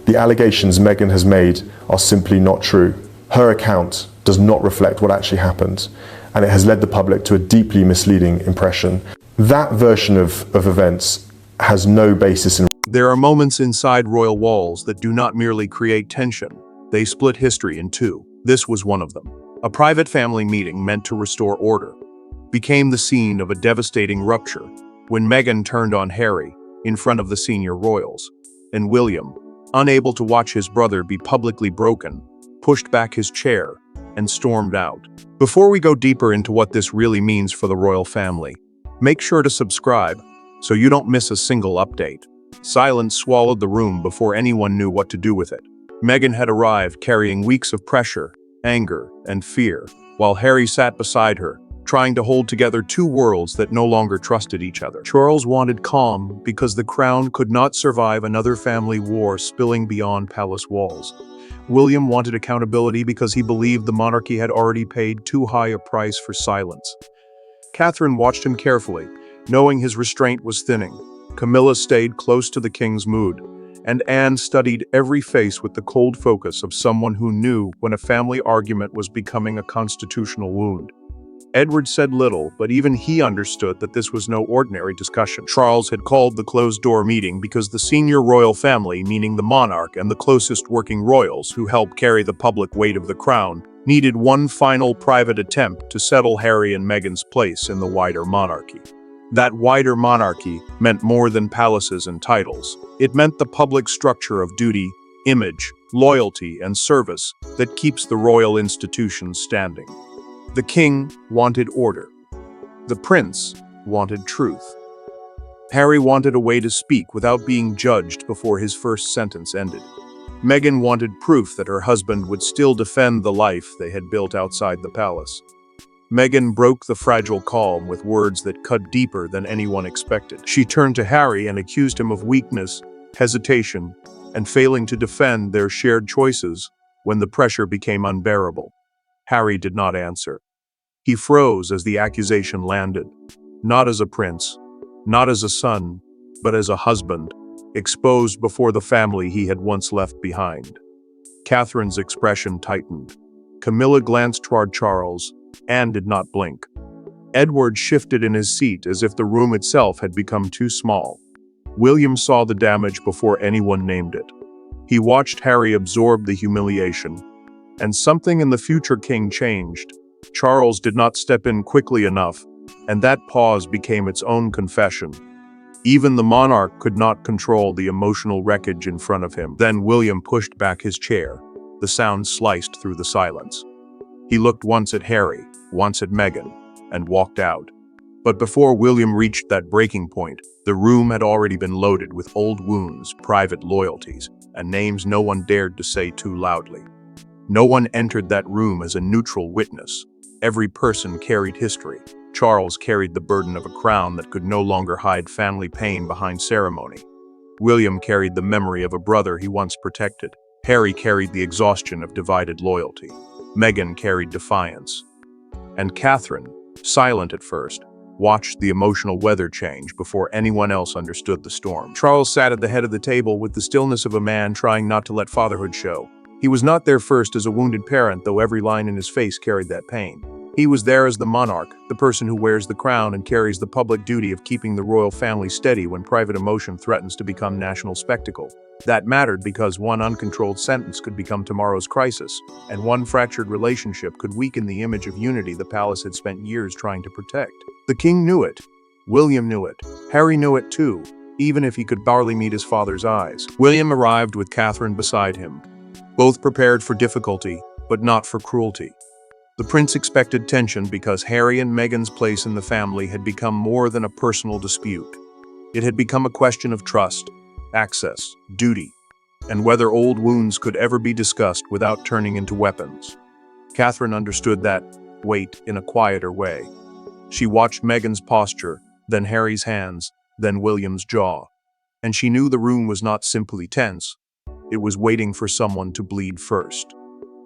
The allegations Meghan has made are simply not true. Her account does not reflect what actually happened, and it has led the public to a deeply misleading impression. That version of events has no basis in. There are moments inside royal walls that do not merely create tension, they split history in two. This was one of them. A private family meeting meant to restore order became the scene of a devastating rupture when Meghan turned on Harry in front of the senior royals, and William, unable to watch his brother be publicly broken, pushed back his chair and stormed out. Before we go deeper into what this really means for the royal family, make sure to subscribe so you don't miss a single update. Silence swallowed the room before anyone knew what to do with it. Meghan had arrived carrying weeks of pressure, anger, and fear, while Harry sat beside her, trying to hold together two worlds that no longer trusted each other. Charles wanted calm because the crown could not survive another family war spilling beyond palace walls. William wanted accountability because he believed the monarchy had already paid too high a price for silence. Catherine watched him carefully, knowing his restraint was thinning. Camilla stayed close to the king's mood, and Anne studied every face with the cold focus of someone who knew when a family argument was becoming a constitutional wound. Edward said little, but even he understood that this was no ordinary discussion. Charles had called the closed-door meeting because the senior royal family, meaning the monarch and the closest working royals who help carry the public weight of the crown, needed one final private attempt to settle Harry and Meghan's place in the wider monarchy. That wider monarchy meant more than palaces and titles. It meant the public structure of duty, image, loyalty, and service that keeps the royal institutions standing. The king wanted order. The prince wanted truth. Harry wanted a way to speak without being judged before his first sentence ended. Meghan wanted proof that her husband would still defend the life they had built outside the palace. Meghan broke the fragile calm with words that cut deeper than anyone expected. She turned to Harry and accused him of weakness, hesitation, and failing to defend their shared choices when the pressure became unbearable. Harry did not answer. He froze as the accusation landed, not as a prince, not as a son, but as a husband, exposed before the family he had once left behind. Catherine's expression tightened. Camilla glanced toward Charles. Anne did not blink. Edward shifted in his seat as if the room itself had become too small. William saw the damage before anyone named it. He watched Harry absorb the humiliation, and something in the future king changed. Charles did not step in quickly enough, and that pause became its own confession. Even the monarch could not control the emotional wreckage in front of him. Then William pushed back his chair. The sound sliced through the silence. He looked once at Harry, once at Meghan, and walked out. But before William reached that breaking point, the room had already been loaded with old wounds, private loyalties, and names no one dared to say too loudly. No one entered that room as a neutral witness. Every person carried history. Charles carried the burden of a crown that could no longer hide family pain behind ceremony. William carried the memory of a brother he once protected. Harry carried the exhaustion of divided loyalty. Meghan carried defiance. And Catherine, silent at first, watched the emotional weather change before anyone else understood the storm. Charles sat at the head of the table with the stillness of a man trying not to let fatherhood show. He was not there first as a wounded parent, though every line in his face carried that pain. He was there as the monarch, the person who wears the crown and carries the public duty of keeping the royal family steady when private emotion threatens to become national spectacle. That mattered because one uncontrolled sentence could become tomorrow's crisis, and one fractured relationship could weaken the image of unity the palace had spent years trying to protect. The king knew it. William knew it. Harry knew it too, even if he could barely meet his father's eyes. William arrived with Catherine beside him, both prepared for difficulty, but not for cruelty. The prince expected tension because Harry and Meghan's place in the family had become more than a personal dispute. It had become a question of trust, access, duty, and whether old wounds could ever be discussed without turning into weapons. Catherine understood that weight in a quieter way. She watched Meghan's posture, then Harry's hands, then William's jaw, and she knew the room was not simply tense. It was waiting for someone to bleed first.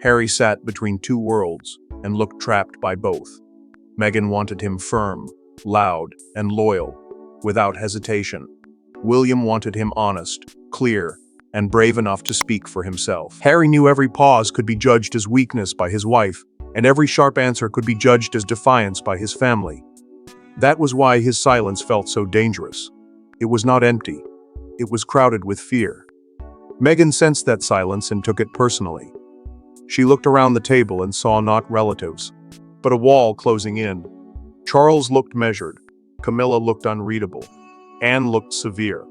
Harry sat between two worlds and looked trapped by both. Meghan wanted him firm, loud, and loyal, without hesitation. William wanted him honest, clear, and brave enough to speak for himself. Harry knew every pause could be judged as weakness by his wife, and every sharp answer could be judged as defiance by his family. That was why his silence felt so dangerous. It was not empty. It was crowded with fear. Meghan sensed that silence and took it personally. She looked around the table and saw not relatives, but a wall closing in. Charles looked measured. Camilla looked unreadable. Anne looked severe.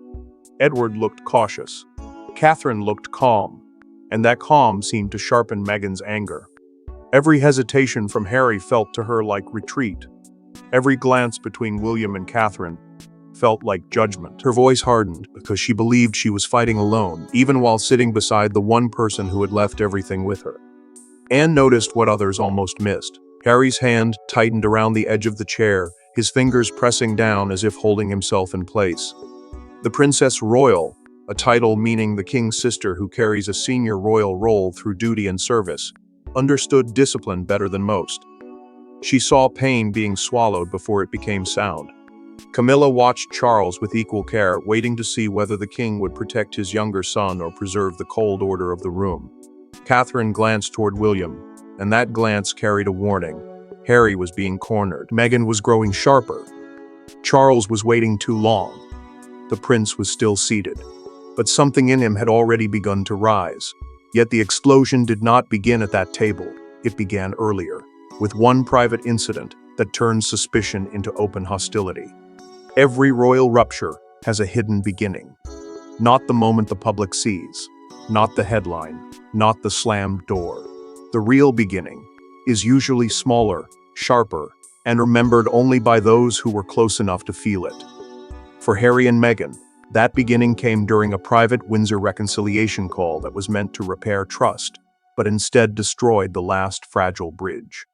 Edward looked cautious. Catherine looked calm, and that calm seemed to sharpen Meghan's anger. Every hesitation from Harry felt to her like retreat. Every glance between William and Catherine felt like judgment. Her voice hardened because she believed she was fighting alone, even while sitting beside the one person who had left everything with her. Anne noticed what others almost missed. Harry's hand tightened around the edge of the chair, his fingers pressing down as if holding himself in place. The Princess Royal, a title meaning the king's sister who carries a senior royal role through duty and service, understood discipline better than most. She saw pain being swallowed before it became sound. Camilla watched Charles with equal care, waiting to see whether the king would protect his younger son or preserve the cold order of the room. Catherine glanced toward William, and that glance carried a warning. Harry was being cornered. Meghan was growing sharper. Charles was waiting too long. The prince was still seated, but something in him had already begun to rise. Yet the explosion did not begin at that table. It began earlier, with one private incident that turned suspicion into open hostility. Every royal rupture has a hidden beginning. Not the moment the public sees, not the headline, not the slammed door. The real beginning is usually smaller, sharper, and remembered only by those who were close enough to feel it. For Harry and Meghan, that beginning came during a private Windsor reconciliation call that was meant to repair trust, but instead destroyed the last fragile bridge.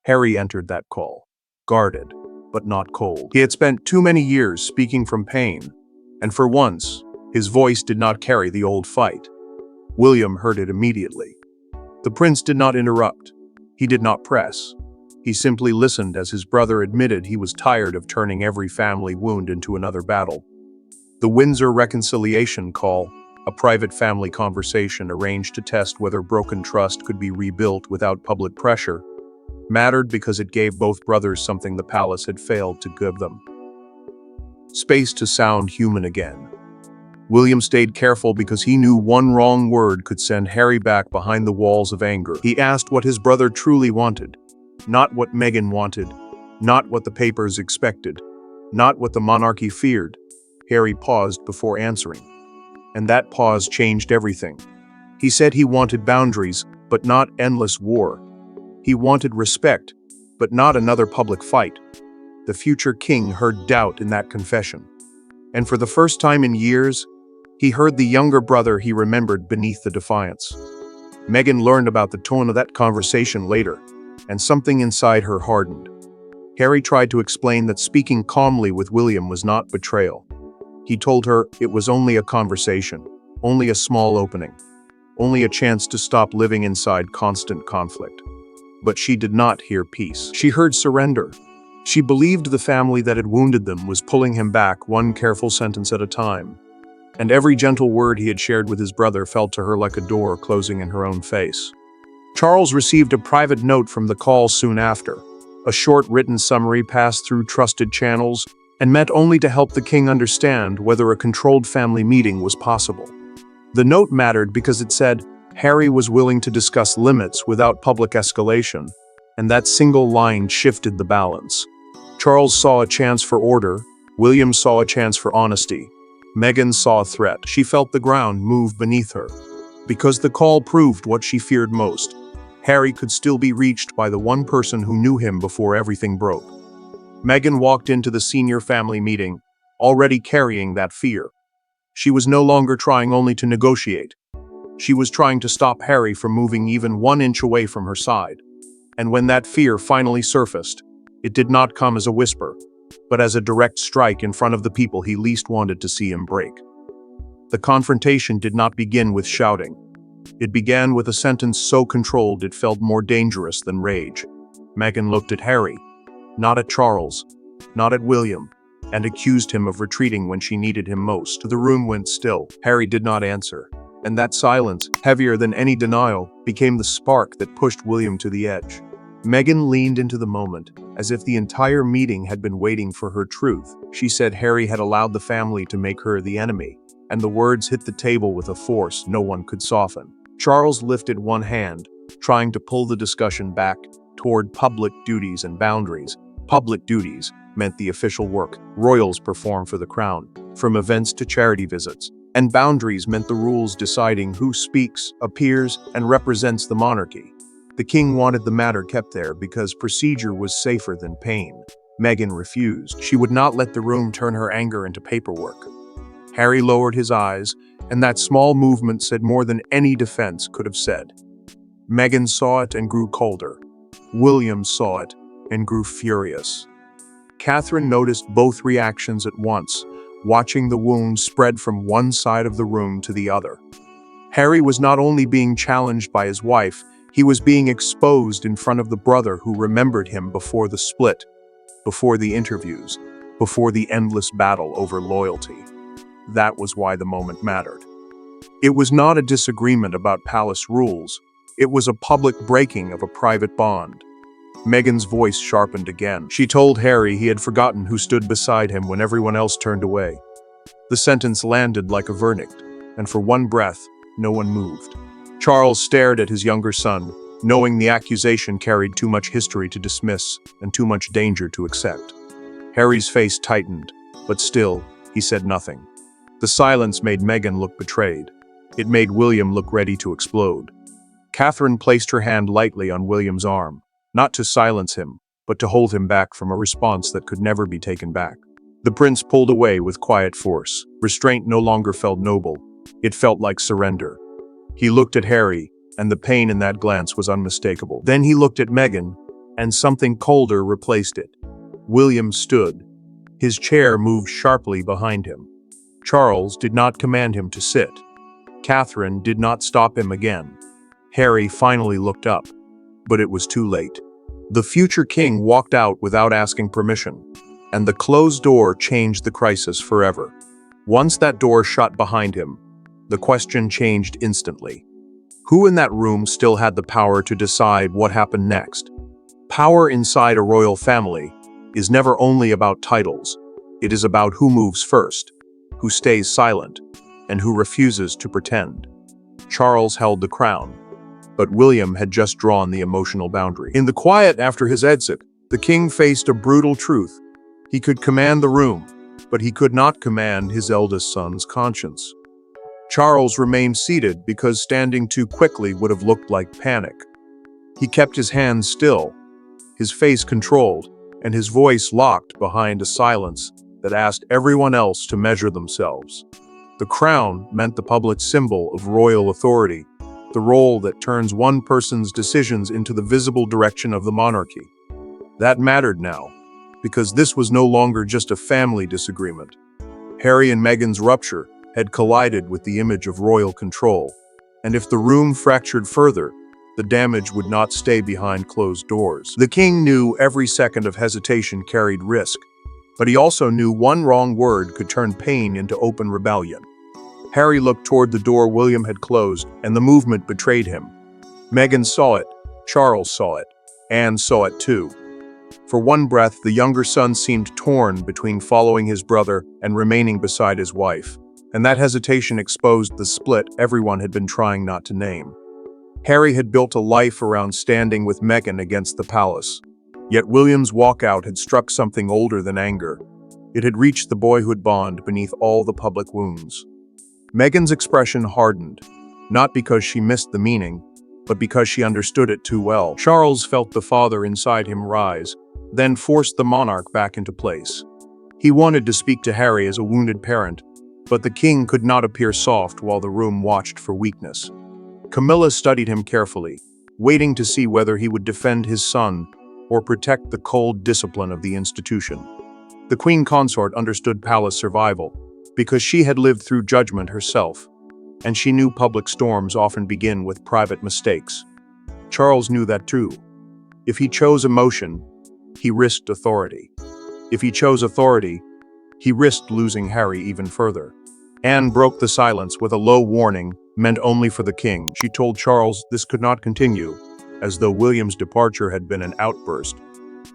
Harry entered that call, guarded, but not cold. He had spent too many years speaking from pain, and for once, his voice did not carry the old fight. William heard it immediately. The prince did not interrupt. He did not press. He simply listened as his brother admitted he was tired of turning every family wound into another battle. The Windsor reconciliation call, a private family conversation arranged to test whether broken trust could be rebuilt without public pressure, mattered because it gave both brothers something the palace had failed to give them: space to sound human again. William stayed careful because he knew one wrong word could send Harry back behind the walls of anger. He asked what his brother truly wanted, not what Meghan wanted, not what the papers expected, not what the monarchy feared. Harry paused before answering, and that pause changed everything. He said he wanted boundaries, but not endless war. He wanted respect, but not another public fight. The future king heard doubt in that confession. And for the first time in years, he heard the younger brother he remembered beneath the defiance. Meghan learned about the tone of that conversation later, and something inside her hardened. Harry tried to explain that speaking calmly with William was not betrayal. He told her it was only a conversation, only a small opening, only a chance to stop living inside constant conflict. But she did not hear peace. She heard surrender. She believed the family that had wounded them was pulling him back one careful sentence at a time. And every gentle word he had shared with his brother felt to her like a door closing in her own face. Charles received a private note from the call soon after. A short written summary passed through trusted channels and meant only to help the king understand whether a controlled family meeting was possible. The note mattered because it said Harry was willing to discuss limits without public escalation, and that single line shifted the balance. Charles saw a chance for order, William saw a chance for honesty. Meghan saw a threat. She felt the ground move beneath her. Because the call proved what she feared most. Harry could still be reached by the one person who knew him before everything broke. Meghan walked into the senior family meeting, already carrying that fear. She was no longer trying only to negotiate. She was trying to stop Harry from moving even 1 inch away from her side. And when that fear finally surfaced, it did not come as a whisper, but as a direct strike in front of the people he least wanted to see him break. The confrontation did not begin with shouting. It began with a sentence so controlled it felt more dangerous than rage. Meghan looked at Harry, not at Charles, not at William, and accused him of retreating when she needed him most. The room went still. Harry did not answer. And that silence, heavier than any denial, became the spark that pushed William to the edge. Meghan leaned into the moment, as if the entire meeting had been waiting for her truth. She said Harry had allowed the family to make her the enemy, and the words hit the table with a force no one could soften. Charles lifted one hand, trying to pull the discussion back toward public duties and boundaries. Public duties meant the official work royals perform for the crown, from events to charity visits. And boundaries meant the rules deciding who speaks, appears, and represents the monarchy. The king wanted the matter kept there because procedure was safer than pain. Meghan refused. She would not let the room turn her anger into paperwork. Harry lowered his eyes, and that small movement said more than any defense could have said. Meghan saw it and grew colder. William saw it and grew furious. Catherine noticed both reactions at once, watching the wound spread from one side of the room to the other. Harry was not only being challenged by his wife, he was being exposed in front of the brother who remembered him before the split, before the interviews, before the endless battle over loyalty. That was why the moment mattered. It was not a disagreement about palace rules. It was a public breaking of a private bond. Meghan's voice sharpened again. She told Harry he had forgotten who stood beside him when everyone else turned away. The sentence landed like a verdict, and for one breath, no one moved. Charles stared at his younger son, knowing the accusation carried too much history to dismiss and too much danger to accept. Harry's face tightened, but still, he said nothing. The silence made Meghan look betrayed. It made William look ready to explode. Catherine placed her hand lightly on William's arm, not to silence him, but to hold him back from a response that could never be taken back. The prince pulled away with quiet force. Restraint no longer felt noble. It felt like surrender. He looked at Harry, and the pain in that glance was unmistakable. Then he looked at Meghan, and something colder replaced it. William stood. His chair moved sharply behind him. Charles did not command him to sit. Catherine did not stop him again. Harry finally looked up, but it was too late. The future king walked out without asking permission, and the closed door changed the crisis forever. Once that door shut behind him, the question changed instantly. Who in that room still had the power to decide what happened next? Power inside a royal family is never only about titles. It is about who moves first, who stays silent, and who refuses to pretend. Charles held the crown, but William had just drawn the emotional boundary. In the quiet after his exit, the king faced a brutal truth. He could command the room, but he could not command his eldest son's conscience. Charles remained seated because standing too quickly would have looked like panic. He kept his hands still, his face controlled, and his voice locked behind a silence that asked everyone else to measure themselves. The crown meant the public symbol of royal authority, the role that turns one person's decisions into the visible direction of the monarchy. That mattered now, because this was no longer just a family disagreement. Harry and Meghan's rupture had collided with the image of royal control, and if the room fractured further, the damage would not stay behind closed doors. The king knew every second of hesitation carried risk, but he also knew one wrong word could turn pain into open rebellion. Harry looked toward the door William had closed, and the movement betrayed him. Meghan saw it, Charles saw it, Anne saw it too. For one breath, the younger son seemed torn between following his brother and remaining beside his wife, and that hesitation exposed the split everyone had been trying not to name. Harry had built a life around standing with Meghan against the palace, yet William's walkout had struck something older than anger. It had reached the boyhood bond beneath all the public wounds. Meghan's expression hardened, not because she missed the meaning, but because she understood it too well. Charles felt the father inside him rise, then forced the monarch back into place. He wanted to speak to Harry as a wounded parent, but the king could not appear soft while the room watched for weakness. Camilla studied him carefully, waiting to see whether he would defend his son or protect the cold discipline of the institution. The queen consort understood palace survival because she had lived through judgment herself, and she knew public storms often begin with private mistakes. Charles knew that too. If he chose emotion, he risked authority. If he chose authority, he risked losing Harry even further. Anne broke the silence with a low warning meant only for the king. She told Charles this could not continue, as though William's departure had been an outburst,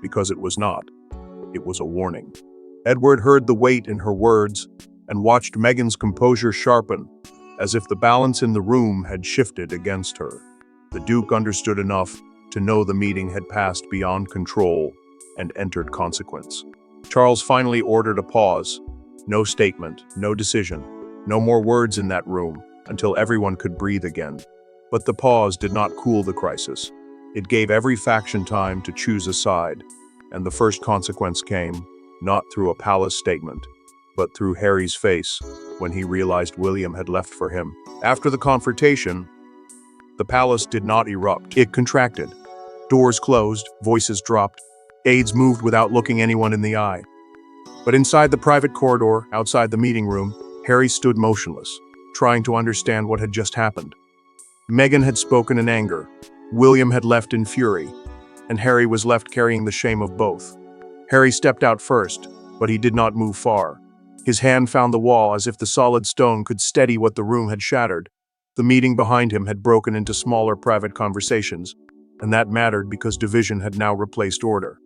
because it was not. It was a warning. Edward heard the weight in her words and watched Meghan's composure sharpen, as if the balance in the room had shifted against her. The Duke understood enough to know the meeting had passed beyond control and entered consequence. Charles finally ordered a pause. No statement, no decision, no more words in that room until everyone could breathe again. But the pause did not cool the crisis. It gave every faction time to choose a side, and the first consequence came, not through a palace statement, but through Harry's face when he realized William had left for him. After the confrontation, the palace did not erupt. It contracted. Doors closed, voices dropped, aides moved without looking anyone in the eye. But inside the private corridor, outside the meeting room, Harry stood motionless, trying to understand what had just happened. Meghan had spoken in anger, William had left in fury, and Harry was left carrying the shame of both. Harry stepped out first, but he did not move far. His hand found the wall as if the solid stone could steady what the room had shattered. The meeting behind him had broken into smaller private conversations, and that mattered because division had now replaced order.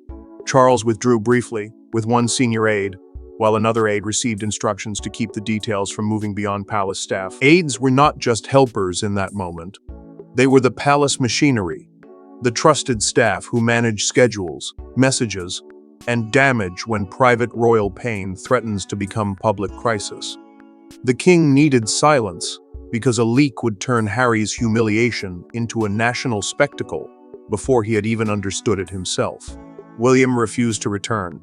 Charles withdrew briefly, with one senior aide, while another aide received instructions to keep the details from moving beyond palace staff. Aides were not just helpers in that moment. They were the palace machinery, the trusted staff who managed schedules, messages, and damage when private royal pain threatens to become public crisis. The king needed silence because a leak would turn Harry's humiliation into a national spectacle before he had even understood it himself. William refused to return.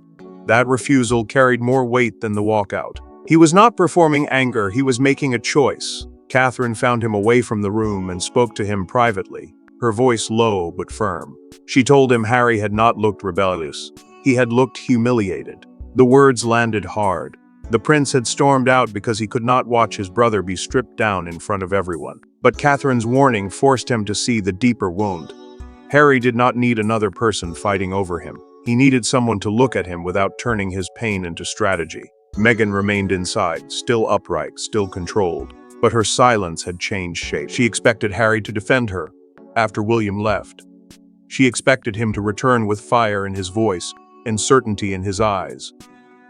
That refusal carried more weight than the walkout. He was not performing anger, he was making a choice. Catherine found him away from the room and spoke to him privately, her voice low but firm. She told him Harry had not looked rebellious. He had looked humiliated. The words landed hard. The prince had stormed out because he could not watch his brother be stripped down in front of everyone. But Catherine's warning forced him to see the deeper wound. Harry did not need another person fighting over him. He needed someone to look at him without turning his pain into strategy. Meghan remained inside, still upright, still controlled. But her silence had changed shape. She expected Harry to defend her after William left. She expected him to return with fire in his voice and certainty in his eyes.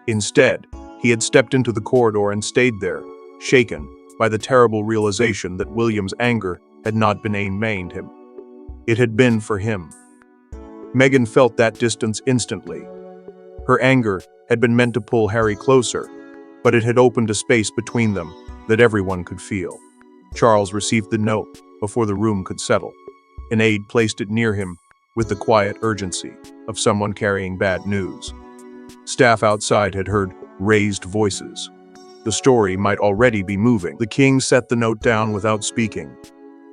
Instead, he had stepped into the corridor and stayed there, shaken by the terrible realization that William's anger had not been aimed at him. It had been for him. Meghan felt that distance instantly. Her anger had been meant to pull Harry closer, but it had opened a space between them that everyone could feel. Charles received the note before the room could settle. An aide placed it near him with the quiet urgency of someone carrying bad news. Staff outside had heard raised voices. The story might already be moving. The king set the note down without speaking,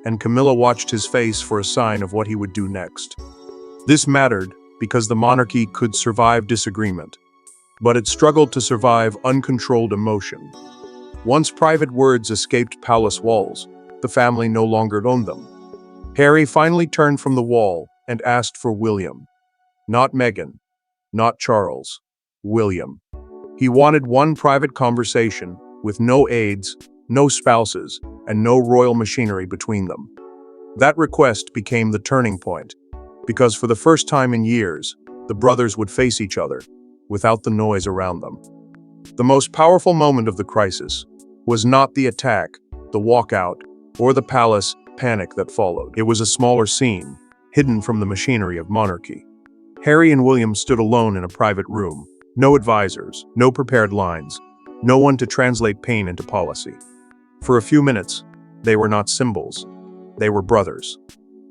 and Camilla watched his face for a sign of what he would do next. This mattered because the monarchy could survive disagreement, but it struggled to survive uncontrolled emotion. Once private words escaped palace walls, the family no longer owned them. Harry finally turned from the wall and asked for William. Not Meghan, not Charles, William. He wanted one private conversation with no aides, no spouses, and no royal machinery between them. That request became the turning point, because for the first time in years, the brothers would face each other without the noise around them. The most powerful moment of the crisis was not the attack, the walkout, or the palace panic that followed. It was a smaller scene, hidden from the machinery of monarchy. Harry and William stood alone in a private room. No advisors, no prepared lines, no one to translate pain into policy. For a few minutes, they were not symbols. They were brothers.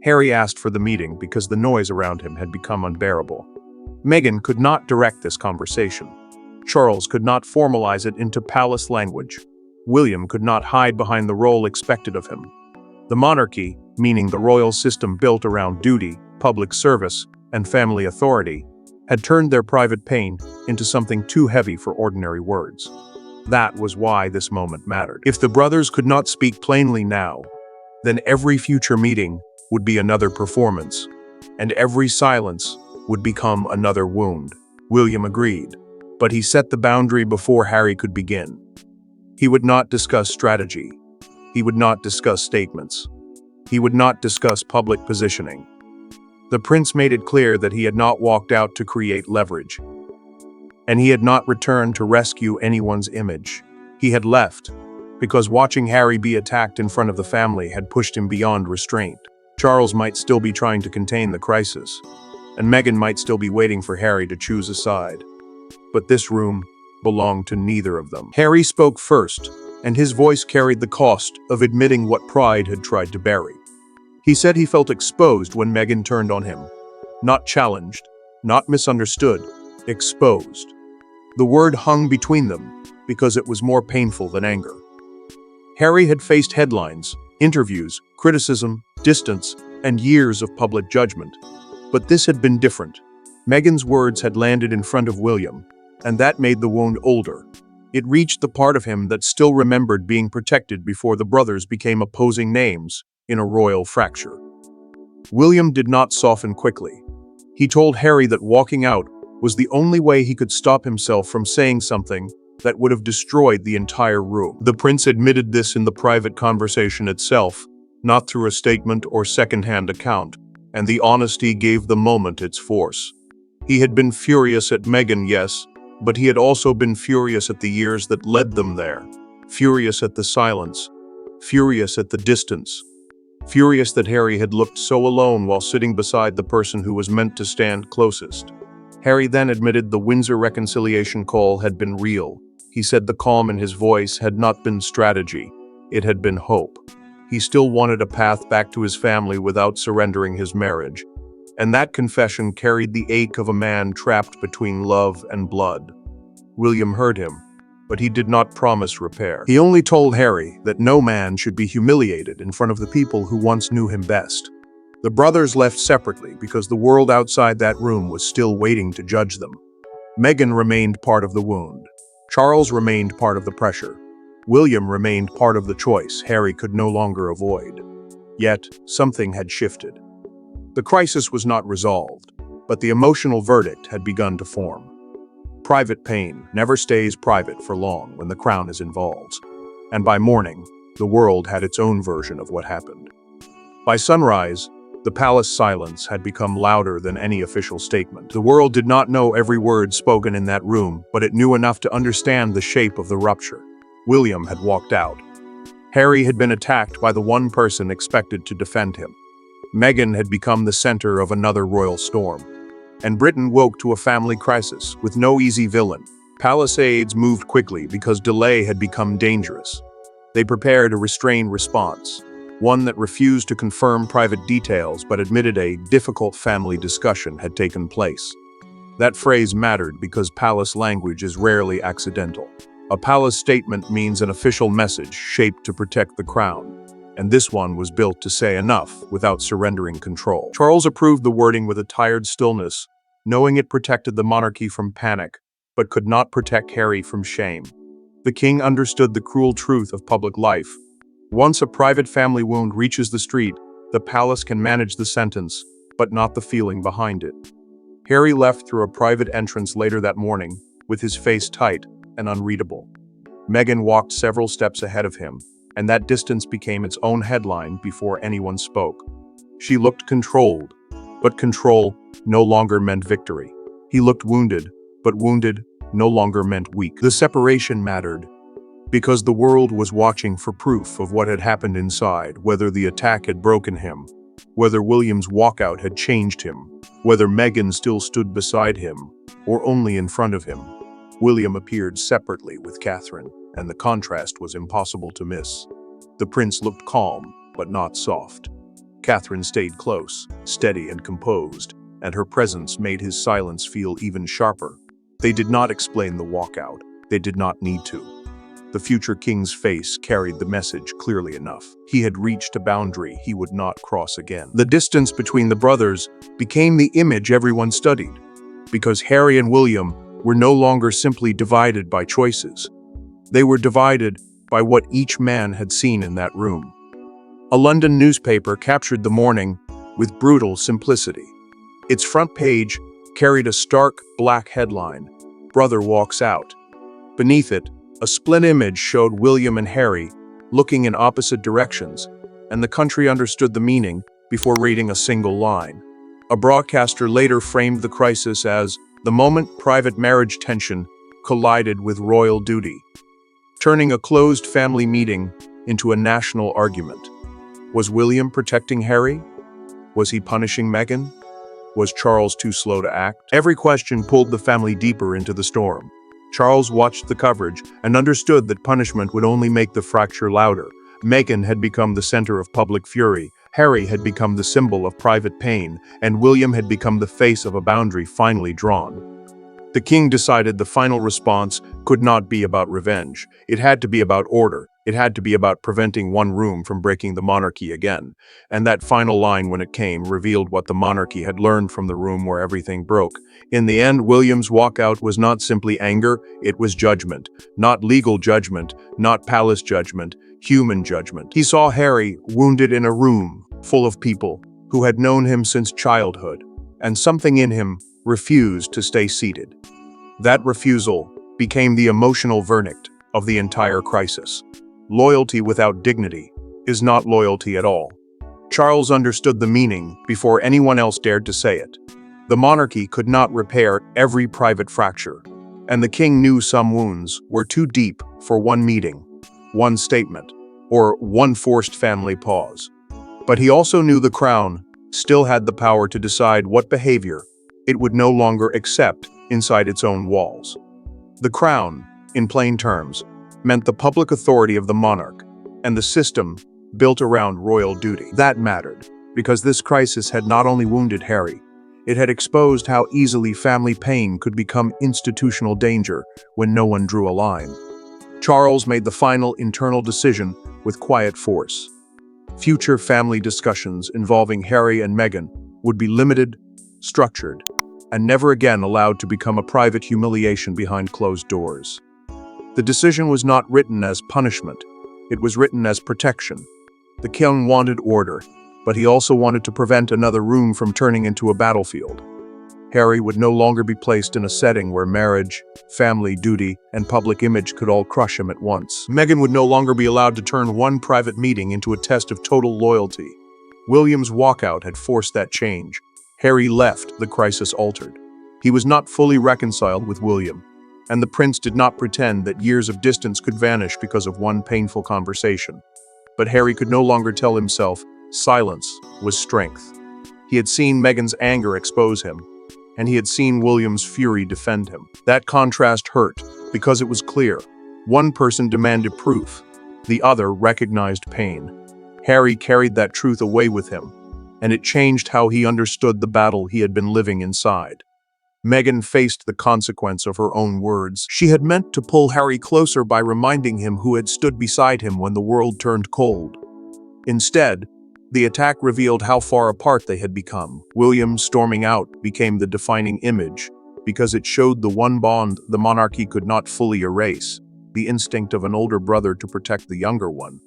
Harry asked for the meeting because the noise around him had become unbearable. Meghan could not direct this conversation. Charles could not formalize it into palace language. William could not hide behind the role expected of him. The monarchy, meaning the royal system built around duty, public service, and family authority, had turned their private pain into something too heavy for ordinary words. That was why this moment mattered. If the brothers could not speak plainly now, then every future meeting would be another performance, and every silence would become another wound. William agreed, but he set the boundary before Harry could begin. He would not discuss strategy. He would not discuss statements. He would not discuss public positioning. The prince made it clear that he had not walked out to create leverage, and he had not returned to rescue anyone's image. He had left because watching Harry be attacked in front of the family had pushed him beyond restraint. Charles might still be trying to contain the crisis, and Meghan might still be waiting for Harry to choose a side. But this room belonged to neither of them. Harry spoke first, and his voice carried the cost of admitting what pride had tried to bury. He said he felt exposed when Meghan turned on him. Not challenged, not misunderstood, exposed. The word hung between them because it was more painful than anger. Harry had faced headlines, interviews, criticism, distance, and years of public judgment. But this had been different. Meghan's words had landed in front of William, and that made the wound older. It reached the part of him that still remembered being protected before the brothers became opposing names in a royal fracture. William did not soften quickly. He told Harry that walking out was the only way he could stop himself from saying something that would have destroyed the entire room. The prince admitted this in the private conversation itself, not through a statement or second-hand account, and the honesty gave the moment its force. He had been furious at Meghan, yes, but he had also been furious at the years that led them there, furious at the silence, furious at the distance, furious that Harry had looked so alone while sitting beside the person who was meant to stand closest. Harry then admitted the Windsor reconciliation call had been real. He said the calm in his voice had not been strategy, it had been hope. He still wanted a path back to his family without surrendering his marriage, and that confession carried the ache of a man trapped between love and blood. William heard him, but he did not promise repair. He only told Harry that no man should be humiliated in front of the people who once knew him best. The brothers left separately because the world outside that room was still waiting to judge them. Meghan remained part of the wound. Charles remained part of the pressure. William remained part of the choice Harry could no longer avoid. Yet, something had shifted. The crisis was not resolved, but the emotional verdict had begun to form. Private pain never stays private for long when the crown is involved, and by morning, the world had its own version of what happened. By sunrise, the palace silence had become louder than any official statement. The world did not know every word spoken in that room, but it knew enough to understand the shape of the rupture. William had walked out. Harry had been attacked by the one person expected to defend him. Meghan had become the center of another royal storm. And Britain woke to a family crisis with no easy villain. Palace aides moved quickly because delay had become dangerous. They prepared a restrained response, one that refused to confirm private details but admitted a difficult family discussion had taken place. That phrase mattered because palace language is rarely accidental. A palace statement means an official message shaped to protect the crown, and this one was built to say enough without surrendering control. Charles approved the wording with a tired stillness, knowing it protected the monarchy from panic, but could not protect Harry from shame. The king understood the cruel truth of public life. Once a private family wound reaches the street, the palace can manage the sentence, but not the feeling behind it. Harry left through a private entrance later that morning, with his face tight and unreadable. Meghan walked several steps ahead of him, and that distance became its own headline before anyone spoke. She looked controlled, but control no longer meant victory. He looked wounded, but wounded no longer meant weak. The separation mattered, because the world was watching for proof of what had happened inside, whether the attack had broken him, whether William's walkout had changed him, whether Meghan still stood beside him, or only in front of him. William appeared separately with Catherine, and the contrast was impossible to miss. The prince looked calm, but not soft. Catherine stayed close, steady and composed, and her presence made his silence feel even sharper. They did not explain the walkout. They did not need to. The future king's face carried the message clearly enough. He had reached a boundary he would not cross again. The distance between the brothers became the image everyone studied, because Harry and William were no longer simply divided by choices. They were divided by what each man had seen in that room. A London newspaper captured the morning with brutal simplicity. Its front page carried a stark black headline, "Brother walks out." Beneath it, a split image showed William and Harry looking in opposite directions, and the country understood the meaning before reading a single line. A broadcaster later framed the crisis as the moment private marriage tension collided with royal duty, turning a closed family meeting into a national argument. Was William protecting Harry? Was he punishing Meghan? Was Charles too slow to act? Every question pulled the family deeper into the storm. Charles watched the coverage and understood that punishment would only make the fracture louder. Meghan had become the center of public fury, Harry had become the symbol of private pain, and William had become the face of a boundary finally drawn. The king decided the final response could not be about revenge. It had to be about order. It had to be about preventing one room from breaking the monarchy again. And that final line, when it came, revealed what the monarchy had learned from the room where everything broke. In the end, William's walkout was not simply anger, it was judgment. Not legal judgment, not palace judgment, human judgment. He saw Harry wounded in a room full of people who had known him since childhood, and something in him refused to stay seated. That refusal became the emotional verdict of the entire crisis. Loyalty without dignity is not loyalty at all. Charles understood the meaning before anyone else dared to say it. The monarchy could not repair every private fracture, and the king knew some wounds were too deep for one meeting, one statement, or one forced family pause. But he also knew the crown still had the power to decide what behavior it would no longer accept inside its own walls. The crown, in plain terms, meant the public authority of the monarch and the system built around royal duty. That mattered, because this crisis had not only wounded Harry, it had exposed how easily family pain could become institutional danger when no one drew a line. Charles made the final internal decision with quiet force. Future family discussions involving Harry and Meghan would be limited, structured, and never again allowed to become a private humiliation behind closed doors. The decision was not written as punishment, it was written as protection. The king wanted order, but he also wanted to prevent another room from turning into a battlefield. Harry would no longer be placed in a setting where marriage, family duty, and public image could all crush him at once. Meghan would no longer be allowed to turn one private meeting into a test of total loyalty. William's walkout had forced that change. Harry left, the crisis altered. He was not fully reconciled with William, and the prince did not pretend that years of distance could vanish because of one painful conversation. But Harry could no longer tell himself silence was strength. He had seen Meghan's anger expose him, and he had seen William's fury defend him. That contrast hurt, because it was clear. One person demanded proof, the other recognized pain. Harry carried that truth away with him, and it changed how he understood the battle he had been living inside. Meghan faced the consequence of her own words. She had meant to pull Harry closer by reminding him who had stood beside him when the world turned cold. Instead, the attack revealed how far apart they had become. William storming out became the defining image because it showed the one bond the monarchy could not fully erase, the instinct of an older brother to protect the younger one.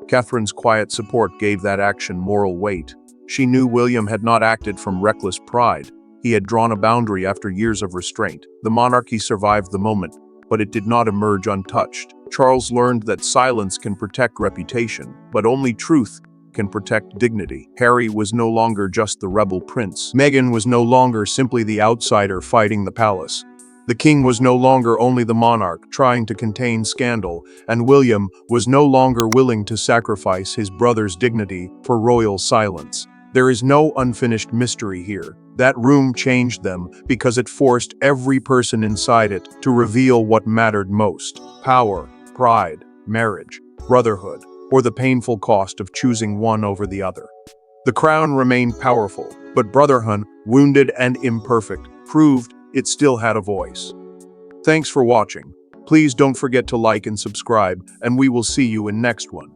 Catherine's quiet support gave that action moral weight. She knew William had not acted from reckless pride. He had drawn a boundary after years of restraint. The monarchy survived the moment, but it did not emerge untouched. Charles learned that silence can protect reputation, but only truth can protect dignity. Harry was no longer just the rebel prince. Meghan was no longer simply the outsider fighting the palace. The king was no longer only the monarch trying to contain scandal, and William was no longer willing to sacrifice his brother's dignity for royal silence. There is no unfinished mystery here. That room changed them because it forced every person inside it to reveal what mattered most: power, pride, marriage, brotherhood, or the painful cost of choosing one over the other. The crown remained powerful, but brotherhood, wounded and imperfect, proved it still had a voice. Thanks for watching. Please don't forget to like and subscribe, and we will see you in next one.